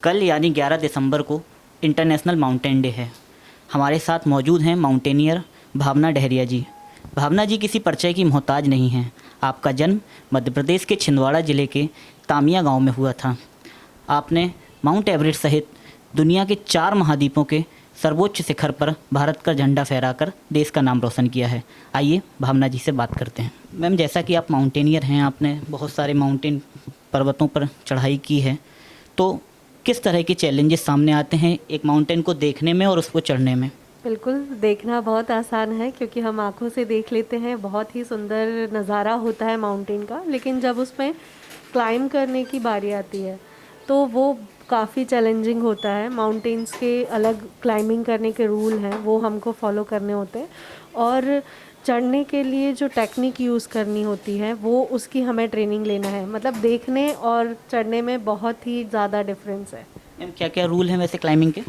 कल यानी 11 दिसंबर को इंटरनेशनल माउंटेन डे है। हमारे साथ मौजूद हैं माउंटेनियर भावना डहरिया जी। भावना जी किसी परिचय की मोहताज नहीं हैं। आपका जन्म मध्य प्रदेश के छिंदवाड़ा ज़िले के तामिया गांव में हुआ था। आपने माउंट एवरेस्ट सहित दुनिया के 4 महाद्वीपों के सर्वोच्च शिखर पर भारत का झंडा फहराकर देश का नाम रोशन किया है। आइए भावना जी से बात करते हैं। मैम, जैसा कि आप माउंटेनियर हैं, आपने बहुत सारे माउंटेन पर्वतों पर चढ़ाई की है, तो किस तरह के चैलेंजेस सामने आते हैं एक माउंटेन को देखने में और उसको चढ़ने में? बिल्कुल, देखना बहुत आसान है क्योंकि हम आँखों से देख लेते हैं, बहुत ही सुंदर नज़ारा होता है माउंटेन का। लेकिन जब उसमें क्लाइंब करने की बारी आती है, तो वो काफ़ी चैलेंजिंग होता है। माउंटेन्स के अलग क्लाइंबिंग करने के रूल हैं, वो हमको फॉलो करने होते हैं। और चढ़ने के लिए जो टेक्निक यूज़ करनी होती है, वो उसकी हमें ट्रेनिंग लेना है। मतलब देखने और चढ़ने में बहुत ही ज़्यादा डिफरेंस है। मैम, क्या क्या रूल हैं वैसे क्लाइंबिंग के?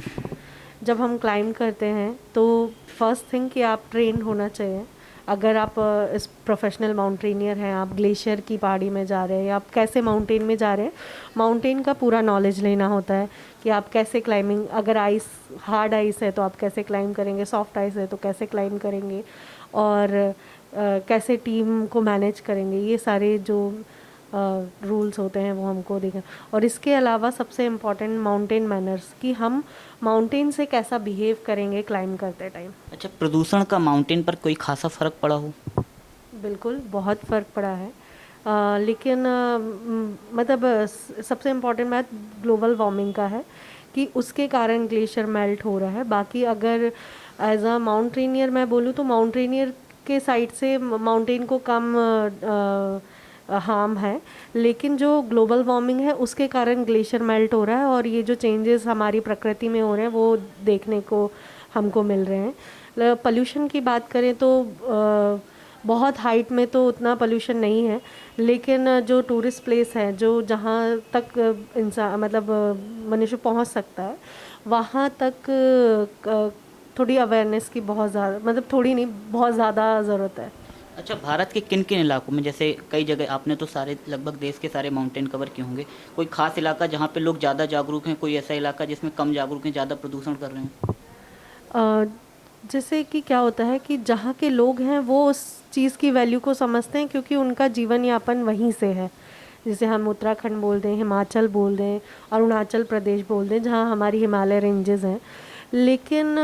जब हम क्लाइंब करते हैं तो फर्स्ट थिंग कि आप ट्रेन होना चाहिए। अगर आप इस प्रोफेशनल माउंटेनियर हैं, आप ग्लेशियर की पहाड़ी में जा रहे हैं या आप कैसे माउंटेन में जा रहे हैं, माउंटेन का पूरा नॉलेज लेना होता है कि आप कैसे क्लाइंबिंग, अगर आइस हार्ड आइस है तो आप कैसे क्लाइंब करेंगे, सॉफ्ट आइस है तो कैसे क्लाइंब करेंगे, और कैसे टीम को मैनेज करेंगे। ये सारे जो रूल्स होते हैं वो हमको देखना। और इसके अलावा सबसे इम्पॉर्टेंट माउंटेन मैनर्स, कि हम माउंटेन से कैसा बिहेव करेंगे क्लाइंब करते टाइम। अच्छा, प्रदूषण का माउंटेन पर कोई खासा फ़र्क पड़ा हो? बिल्कुल, बहुत फ़र्क पड़ा है। लेकिन मतलब सबसे इम्पॉर्टेंट बात ग्लोबल वार्मिंग का है कि उसके कारण ग्लेशियर मेल्ट हो रहा है। बाकी अगर एज अ माउंटेनियर मैं बोलूँ तो माउंटेनियर के साइड से माउंटेन को कम हार्म है, लेकिन जो ग्लोबल वार्मिंग है उसके कारण ग्लेशियर मेल्ट हो रहा है और ये जो चेंजेस हमारी प्रकृति में हो रहे हैं वो देखने को हमको मिल रहे हैं। पोल्यूशन की बात करें तो बहुत हाइट में तो उतना पोल्यूशन नहीं है, लेकिन जो टूरिस्ट प्लेस है, जो जहाँ तक इंसान मतलब मनुष्य पहुँच सकता है, वहाँ तक थोड़ी अवेयरनेस की बहुत ज़्यादा, मतलब थोड़ी नहीं, बहुत ज़्यादा ज़रूरत है। अच्छा, भारत के किन किन इलाकों में, जैसे कई जगह आपने तो सारे लगभग देश के सारे माउंटेन कवर किए होंगे, कोई खास इलाका जहाँ पे लोग ज़्यादा जागरूक हैं, कोई ऐसा इलाका जिसमें कम जागरूक हैं, ज़्यादा प्रदूषण कर रहे हैं? अ, जैसे कि क्या होता है कि जहाँ के लोग हैं वो उस चीज़ की वैल्यू को समझते हैं क्योंकि उनका जीवन यापन वहीं से है। जैसे हम उत्तराखंड बोल दें, हिमाचल बोल दें, अरुणाचल प्रदेश बोल दें, जहाँ हमारी हिमालय रेंजेस हैं। लेकिन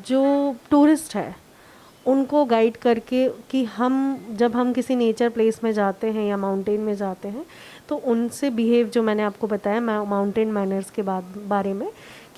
जो टूरिस्ट है उनको गाइड करके कि हम जब हम किसी नेचर प्लेस में जाते हैं या माउंटेन में जाते हैं तो उनसे बिहेव, जो मैंने आपको बताया माउंटेन मैनर्स के बारे में,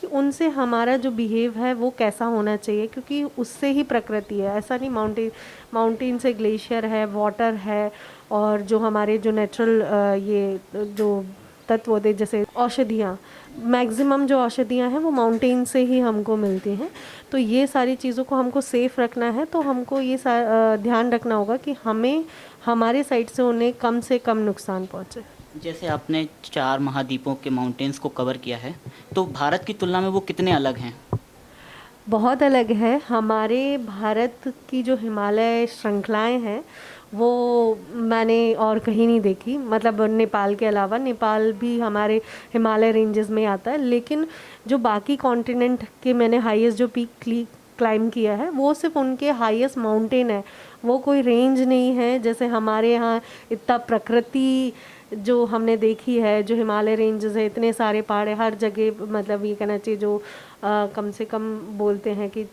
कि उनसे हमारा जो बिहेव है वो कैसा होना चाहिए, क्योंकि उससे ही प्रकृति है। ऐसा नहीं माउंटेन से ग्लेशियर है, वाटर है, और जो हमारे जो नेचुरल ये जो तत्व होते जैसे औषधियाँ, मैक्सिमम जो औषधियाँ हैं वो माउंटेन से ही हमको मिलती हैं। तो ये सारी चीज़ों को हमको सेफ़ रखना है, तो हमको ये ध्यान रखना होगा कि हमें हमारे साइड से कम नुकसान पहुँचे। जैसे आपने 4 महाद्वीपों के माउंटेन्स को कवर किया है, तो भारत की तुलना में वो कितने अलग हैं? बहुत अलग है। हमारे भारत की जो हिमालय श्रृंखलाएं हैं वो मैंने और कहीं नहीं देखी, मतलब नेपाल के अलावा। नेपाल भी हमारे हिमालय रेंजेस में आता है, लेकिन जो बाकी कॉन्टिनेंट के मैंने हाईएस्ट जो पीक क्लाइम किया है वो सिर्फ उनके हाईएस्ट माउंटेन है, वो कोई रेंज नहीं है। जैसे हमारे यहाँ इतना प्रकृति जो हमने देखी है, जो हिमालय रेंजेस है, इतने सारे पहाड़ है हर जगह, मतलब ये कहना चाहिए जो कम से कम बोलते हैं कि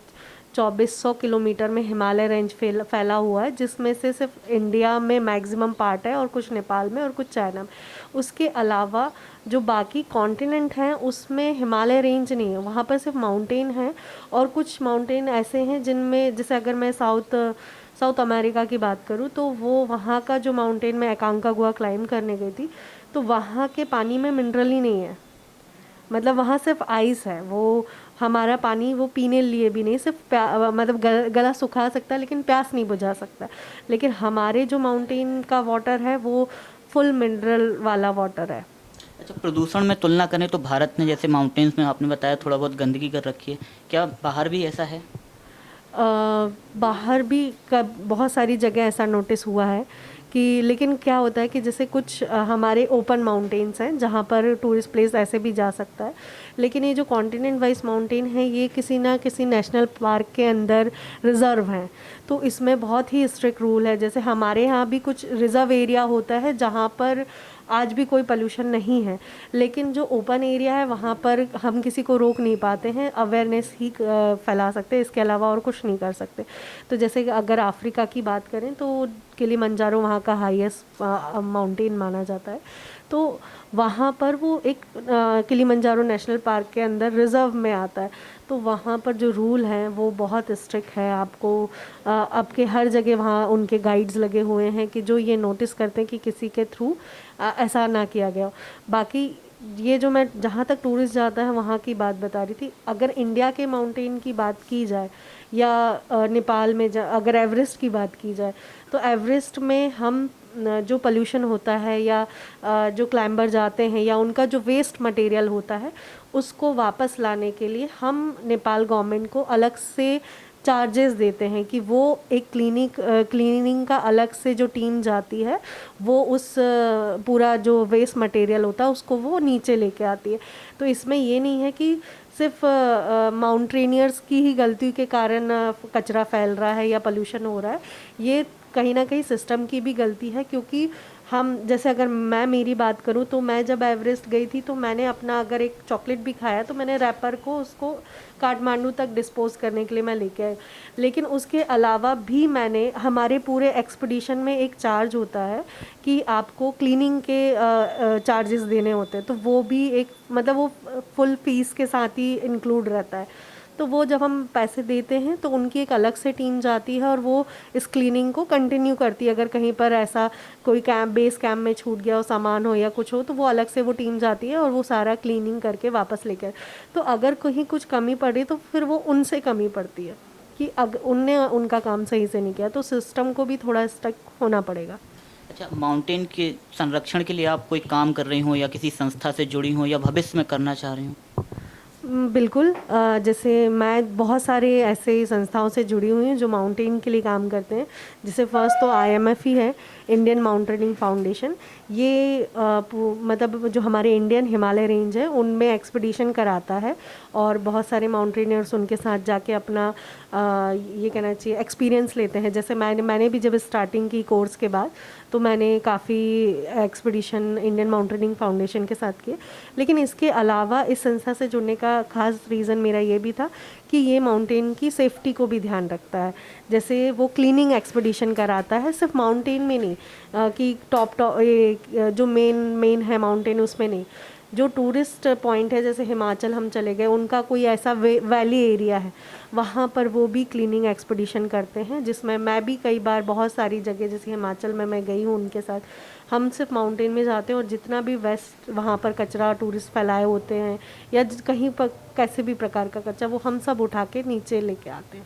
2400 किलोमीटर में हिमालय रेंज फैला हुआ है, जिसमें से सिर्फ इंडिया में मैक्सिमम पार्ट है और कुछ नेपाल में और कुछ चाइना में। उसके अलावा जो बाकी कॉन्टिनेंट हैं उसमें हिमालय रेंज नहीं है, वहाँ पर सिर्फ माउंटेन है। और कुछ माउंटेन ऐसे हैं जिनमें, जैसे अगर मैं साउथ अमेरिका की बात करूँ तो वो वहाँ का जो माउंटेन में एकांकागुआ क्लाइंब करने गई थी, तो वहाँ के पानी में मिनरल ही नहीं है। मतलब वहाँ सिर्फ आइस है, वो हमारा पानी वो पीने लिए भी नहीं, सिर्फ मतलब गला सुखा सकता है लेकिन प्यास नहीं बुझा सकता। लेकिन हमारे जो माउंटेन का वाटर है वो फुल मिनरल वाला वाटर है। अच्छा, प्रदूषण में तुलना करें तो भारत ने, जैसे माउंटेन्स में आपने बताया थोड़ा बहुत गंदगी कर रखी है, क्या बाहर भी ऐसा है? बाहर भी बहुत सारी जगह ऐसा नोटिस हुआ है कि लेकिन क्या होता है कि जैसे कुछ हमारे ओपन माउंटेन्स हैं जहाँ पर टूरिस्ट प्लेस ऐसे भी जा सकता है, लेकिन ये जो कॉन्टिनेंट वाइज माउंटेन है ये किसी ना किसी नेशनल पार्क के अंदर रिज़र्व हैं, तो इसमें बहुत ही स्ट्रिक्ट रूल है। जैसे हमारे यहाँ भी कुछ रिज़र्व एरिया होता है जहाँ पर आज भी कोई पोल्यूशन नहीं है, लेकिन जो ओपन एरिया है वहाँ पर हम किसी को रोक नहीं पाते हैं, अवेयरनेस ही फैला सकते हैं, इसके अलावा और कुछ नहीं कर सकते। तो जैसे कि अगर अफ्रीका की बात करें तो किलिमंजारो वहाँ का हाईएस्ट माउंटेन माना जाता है, तो वहाँ पर वो एक किलिमंजारो नेशनल पार्क के अंदर रिज़र्व में आता है, तो वहाँ पर जो रूल हैं वो बहुत स्ट्रिक्ट है। आपको आपके हर जगह वहाँ उनके गाइड्स लगे हुए हैं कि जो ये नोटिस करते हैं कि किसी के थ्रू ऐसा ना किया गया हो। बाकी ये जो मैं जहाँ तक टूरिस्ट जाता है वहाँ की बात बता रही थी, अगर इंडिया के माउंटेन की बात की जाए या नेपाल में अगर एवरेस्ट की बात की जाए, तो एवरेस्ट में हम जो पोल्यूशन होता है या जो क्लाइंबर जाते हैं या उनका जो वेस्ट मटेरियल होता है उसको वापस लाने के लिए हम नेपाल गवर्नमेंट को अलग से चार्जेस देते हैं कि वो एक क्लीनिंग का अलग से जो टीम जाती है वो उस पूरा जो वेस्ट मटेरियल होता है उसको वो नीचे लेके आती है। तो इसमें ये नहीं है कि सिर्फ माउंटेनियर्स की ही गलती के कारण कचरा फैल रहा है या पोल्यूशन हो रहा है, ये कहीं ना कहीं सिस्टम की भी गलती है। क्योंकि हम जैसे अगर मैं मेरी बात करूं तो मैं जब एवरेस्ट गई थी तो मैंने अपना अगर एक चॉकलेट भी खाया तो मैंने रैपर को उसको काठमांडू तक डिस्पोज करने के लिए मैं लेके आई, लेकिन उसके अलावा भी मैंने हमारे पूरे एक्सपीडिशन में एक चार्ज होता है कि आपको क्लीनिंग के चार्जेस देने होते हैं, तो वो भी एक मतलब वो फुल फीस के साथ ही इंक्लूड रहता है। तो वो जब हम पैसे देते हैं तो उनकी एक अलग से टीम जाती है और वो इस क्लीनिंग को कंटिन्यू करती है। अगर कहीं पर ऐसा कोई बेस कैंप में छूट गया हो सामान हो या कुछ हो तो वो अलग से वो टीम जाती है और वो सारा क्लीनिंग करके वापस लेकर, तो अगर कहीं कुछ कमी पड़ी तो फिर वो उनसे कमी पड़ती है कि अगर उनने उनका काम सही से नहीं किया, तो सिस्टम को भी थोड़ा स्टक होना पड़ेगा। अच्छा, माउंटेन के संरक्षण के लिए आप कोई काम कर रही हो या किसी संस्था से जुड़ी हो या भविष्य में करना चाह रही हो? बिल्कुल, जैसे मैं बहुत सारे ऐसे संस्थाओं से जुड़ी हुई हूँ जो माउंटेन के लिए काम करते हैं। जैसे फर्स्ट तो IMF ही है, इंडियन माउंटेनिंग फाउंडेशन। ये मतलब जो हमारे इंडियन हिमालय रेंज है उनमें एक्सपीडिशन कराता है और बहुत सारे माउंटेनियर्स उनके साथ जाके अपना ये कहना चाहिए एक्सपीरियंस लेते हैं। जैसे मैंने भी जब स्टार्टिंग की कोर्स के बाद तो मैंने काफ़ी एक्सपीडिशन इंडियन माउंटेनिंग फाउंडेशन के साथ किए, लेकिन इसके अलावा इस संस्था से जुड़ने का खास रीज़न मेरा ये भी था कि ये माउंटेन की सेफ्टी को भी ध्यान रखता है। जैसे वो क्लीनिंग एक्सपीडिशन कराता है, सिर्फ माउंटेन में नहीं कि टॉप जो मेन है माउंटेन उसमें नहीं, जो टूरिस्ट पॉइंट है जैसे हिमाचल हम चले गए उनका कोई ऐसा वैली एरिया है वहाँ पर वो भी क्लीनिंग एक्सपीडिशन करते हैं, जिसमें मैं भी कई बार बहुत सारी जगह जैसे हिमाचल में मैं गई हूँ उनके साथ। हम सिर्फ माउंटेन में जाते हैं और जितना भी वेस्ट वहाँ पर कचरा टूरिस्ट फैलाए होते हैं या कहीं पर कैसे भी प्रकार का कचरा वो हम सब उठा के नीचे लेके आते हैं।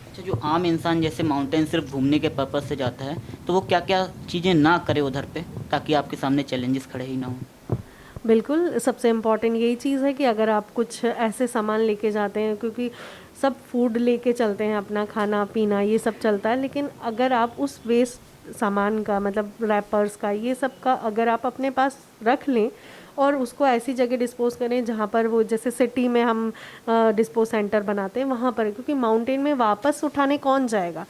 अच्छा, जो आम इंसान जैसे माउंटेन सिर्फ घूमने के पर्पज़ से जाता है तो वो क्या क्या चीज़ें ना करे उधर पे ताकि आपके सामने चैलेंजेस खड़े ही ना हों? बिल्कुल, सबसे इम्पॉर्टेंट यही चीज़ है कि अगर आप कुछ ऐसे सामान लेके जाते हैं, क्योंकि सब फूड लेके चलते हैं, अपना खाना पीना ये सब चलता है, लेकिन अगर आप उस वेस्ट सामान का मतलब रैपर्स का ये सब का अगर आप अपने पास रख लें और उसको ऐसी जगह डिस्पोज करें जहाँ पर वो जैसे सिटी में हम डिस्पोज सेंटर बनाते हैं वहाँ पर, क्योंकि माउंटेन में वापस उठाने कौन जाएगा।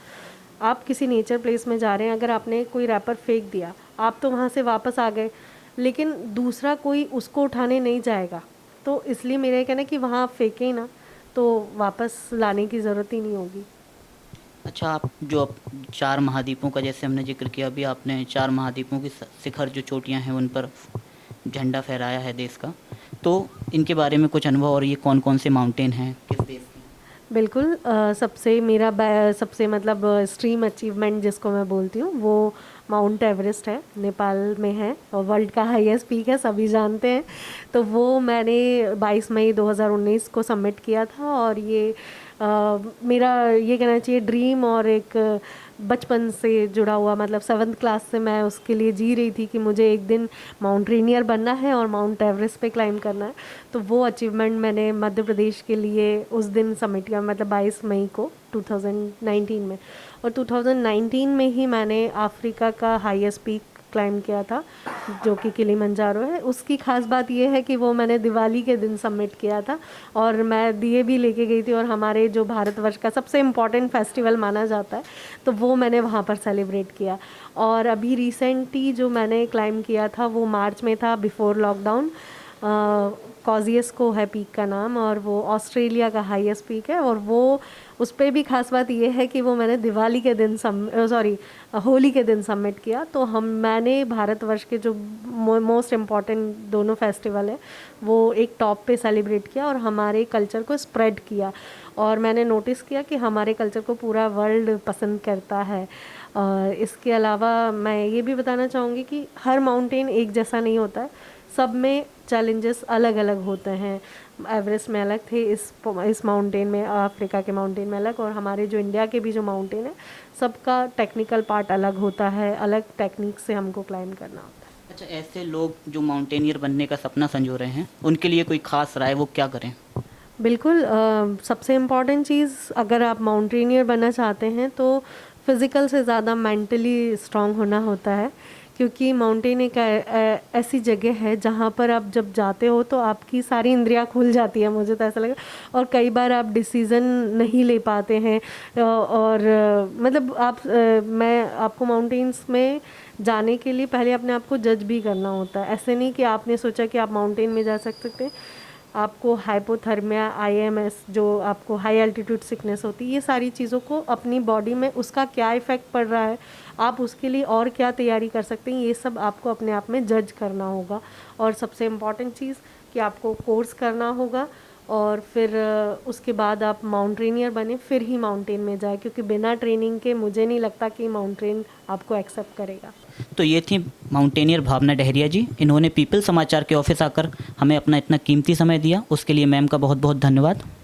आप किसी नेचर प्लेस में जा रहे हैं, अगर आपने कोई रैपर फेंक दिया आप तो वहाँ से वापस आ गए, लेकिन दूसरा कोई उसको उठाने नहीं जाएगा। तो इसलिए मेरा ये कहना है कि वहाँ आप फेंकें ना तो वापस लाने की ज़रूरत ही नहीं होगी। अच्छा, आप जो 4 महाद्वीपों का जैसे हमने जिक्र किया, अभी आपने 4 महाद्वीपों की शिखर जो चोटियां हैं उन पर झंडा फहराया है देश का, तो इनके बारे में कुछ अनुभव और ये कौन कौन से माउंटेन हैं किस देश के? बिल्कुल, सबसे मेरा सबसे मतलब एक्सट्रीम अचीवमेंट जिसको मैं बोलती हूँ वो माउंट एवरेस्ट है, नेपाल में है और वर्ल्ड का हाईएस्ट पीक है, सभी जानते हैं। तो वो मैंने 22 मई 2019 को सबमिट किया था और ये मेरा ये कहना चाहिए ड्रीम और एक बचपन से जुड़ा हुआ, मतलब 7th क्लास से मैं उसके लिए जी रही थी कि मुझे एक दिन माउंटेनियर बनना है और माउंट एवरेस्ट पे क्लाइंब करना है। तो वो अचीवमेंट मैंने मध्य प्रदेश के लिए उस दिन सबमिट किया, मतलब 22 मई को 2019 में। और 2019 में ही मैंने अफ्रीका का हाईएस्ट पीक क्लाइम किया था जो कि किलिमंजारो है। उसकी ख़ास बात ये है कि वो मैंने दिवाली के दिन सबमिट किया था और मैं दिए भी लेके गई थी, और हमारे जो भारतवर्ष का सबसे इम्पॉर्टेंट फेस्टिवल माना जाता है तो वो मैंने वहाँ पर सेलिब्रेट किया। और अभी रिसेंटली जो मैंने क्लाइम किया था वो मार्च में था, बिफोर लॉकडाउन। कॉजियस्को है पीक का नाम, और वो ऑस्ट्रेलिया का हाईएस्ट पीक है। और वो उस पर भी खास बात ये है कि वो मैंने दिवाली के दिन होली के दिन सबमिट किया। तो मैंने भारतवर्ष के जो मोस्ट इम्पॉर्टेंट दोनों फेस्टिवल है वो एक टॉप पे सेलिब्रेट किया और हमारे कल्चर को स्प्रेड किया। और मैंने नोटिस किया कि हमारे कल्चर को पूरा वर्ल्ड पसंद करता है। इसके अलावा मैं ये भी बताना चाहूँगी कि हर माउंटेन एक जैसा नहीं होता है, सब में चैलेंजेस अलग अलग होते हैं। एवरेस्ट में अलग थे, इस माउंटेन में, अफ्रीका के माउंटेन में अलग, और हमारे जो इंडिया के भी जो माउंटेन है सबका टेक्निकल पार्ट अलग होता है, अलग टेक्निक से हमको क्लाइम करना होता है। अच्छा, ऐसे लोग जो माउंटेनियर बनने का सपना संजो रहे हैं उनके लिए कोई ख़ास राय, वो क्या करें? बिल्कुल, सबसे इम्पॉर्टेंट चीज़ अगर आप माउंटेनियर बनना चाहते हैं तो फिज़िकल से ज़्यादा मेंटली स्ट्रांग होना होता है, क्योंकि माउंटेन एक ऐसी जगह है जहाँ पर आप जब जाते हो तो आपकी सारी इंद्रियाँ खुल जाती है, मुझे तो ऐसा लगा। और कई बार आप डिसीज़न नहीं ले पाते हैं, और मतलब मैं आपको माउंटेन्स में जाने के लिए पहले अपने आप को जज भी करना होता है। ऐसे नहीं कि आपने सोचा कि आप माउंटेन में जा सकते हैं, आपको हाइपोथर्मिया, आईएमएस, जो आपको हाई एल्टीट्यूड सिकनेस होती है, ये सारी चीज़ों को अपनी बॉडी में उसका क्या इफ़ेक्ट पड़ रहा है, आप उसके लिए और क्या तैयारी कर सकते हैं, ये सब आपको अपने आप में जज करना होगा। और सबसे इम्पॉर्टेंट चीज़ कि आपको कोर्स करना होगा, और फिर उसके बाद आप माउंटेनियर बने, फिर ही माउंटेन में जाए, क्योंकि बिना ट्रेनिंग के मुझे नहीं लगता कि माउंटेन आपको एक्सेप्ट करेगा। तो ये थी माउंटेनियर भावना डहरिया जी। इन्होंने पीपल समाचार के ऑफिस आकर हमें अपना इतना कीमती समय दिया, उसके लिए मैम का बहुत बहुत धन्यवाद।